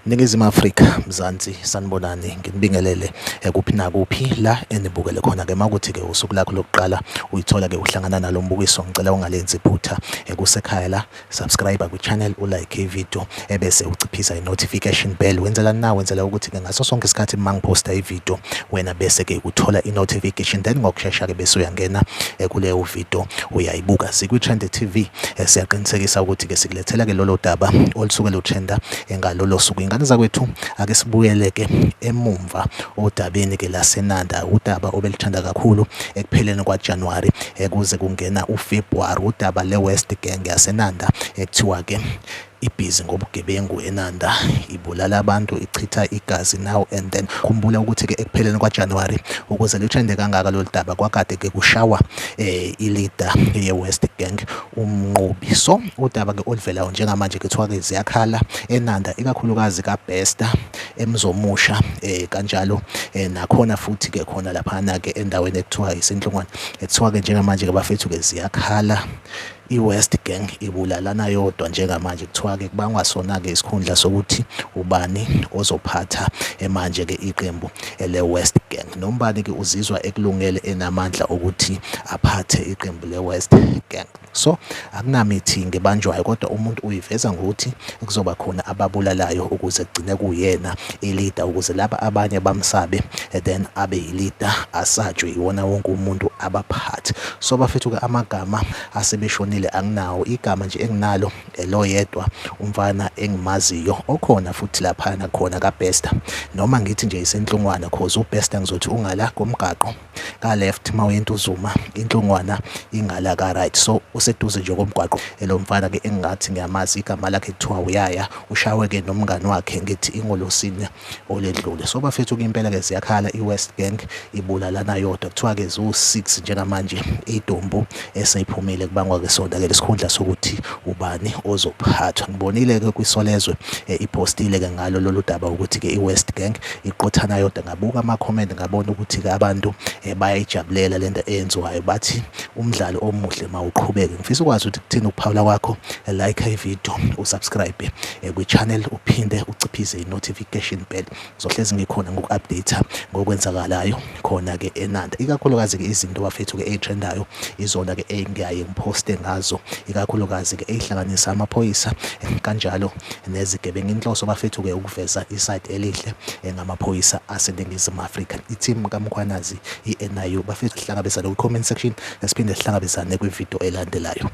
Ningizimu Afrika, Mzansi, sanibonani, nginibingelele kuphi nakuphi la enibukele khona-ke makuthi-ke usuku lakho lokuqala uyithola-ke uhlangana nalo mbukiso, ngicela ungalenzi iphutha kusekhaya la, subscribe kwi-channel, ulike ividiyo ebese uciphisa i-notification bell. Wenzelani na? Wenzela ukuthi-ke ngaso sonke isikhathi uma ngiphosta ividiyo wena bese-ke uthola i-notification, then ngokushesha-ke bese uyangena kuleyo video uyayibuka. Sikwi-Trend TV siyaqinisekisa ukuthi-ke sikulethela-ke lolo daba olusuke lutrenda ngalolo suku. Ingane zakwethu ake sibuyele-ke emumva odabeni-ke laseNanda, udaba obelithanda kakhulu ekupheleni kwaJanuwari kuze kungena uFebruwari, udaba le-West Gang yaseNanda ekuthiwa-ke ibhizi ngobugebengu eNanda, ibulala abantu, ichitha igazi now and then. Khumbula ukuthi-ke ekupheleni kwaJanuwari ukuze lithende kangaka lolu daba kwakade-ke kushawa i-leader ye-West Gang, umnqubi. So udaba-ke oluvelayo njengamanje kuthiwa-ke ziyakhala eNanda, ikakhulukazi kaBesta, eMzomusha, kanjalo nakhona futhi-ke khona laphana-ke endaweni ekuthiwa isenhlongwane, kuthiwa-ke njengamanje-ke bafethu-ke ziyakhala i-West Gang ibulalana yodwa. Njengamanje kuthiwa-ke kubangwa sona-ke isikhundla sokuthi ubani ozophatha manje-ke iqembu le-West Gang, nombani-ke uzizwa ekulungele enamandla ukuthi aphathe iqembu le-West Gang. So akunameeting ebanjwayo, kodwa umuntu uyiveza ngokuthi kuzoba khona ababulalayo ukuze kugcine kuyena i-leader, ukuze laba abanye bamsabe then abe yi-leader, asatshwe iwona wonke umuntu abaphathe. So bafethu-ke amagama asebeshonile anginawo, igama nje enginalo lo yedwa umfana engimaziyo okhona futhi laphana khona kaBesta, noma ngithi nje isenhlongwana cause uBesta ngizothi ungala komgaqo ka left mawuyenta uZuma, inhlongwana ingala ka right, so useduze nje komgwaqo. Lo mfana-ke engathi ngiyamazi, igama lakhe kuthiwa Uyaya, ushawe-ke nomngani wakhe ngithi iNgolosini oledlule. So bafethu-ke impela-ke ziyakhala i-West Gang ibulalana yodwa, kuthiwa-ke ziwu-6 njengamanje idombu eseyiphumile, kubangwa-ke sona-ke lesikhundla sokuthi ubani ozophathwa. Ngibonile-ke kwiSolezwe ipostile-ke ngalo lolu daba ukuthi-ke i-West Gang iqothana yodwa. Ngabuka ama-comment ngabona ukuthi-ke abantu bayayijabulela lento eyenziwayo, bathi umdlalo omuhle mawuqhubeke. Ngifisa ukwazi ukuthi kuthini ukuphawula kwakho, like ividiyo, usubscribe kwi-channel, uphinde uciphise i-notification bell. Ngizohlezi ngikhona ngoku-update ngokwenzakalayo khona-ke eNanda, ikakhulukazi-ke izinto bafethu-ke ey'trendayo izona-ke engiyaye ngiphoste ngazo, ikakhulukazi-ke ey'hlanganisa amaphoyisa kanjalo nezigebengu. Inhloso bafethu-ke ukuveza iside elihle ngamaphoyisa aseNingizimu Afrika. I-team kaMkhwanazi i-NIU bafethu sihlangabezane kwi-comment section, siphinde sihlangabezane kwividiyo elandelayo.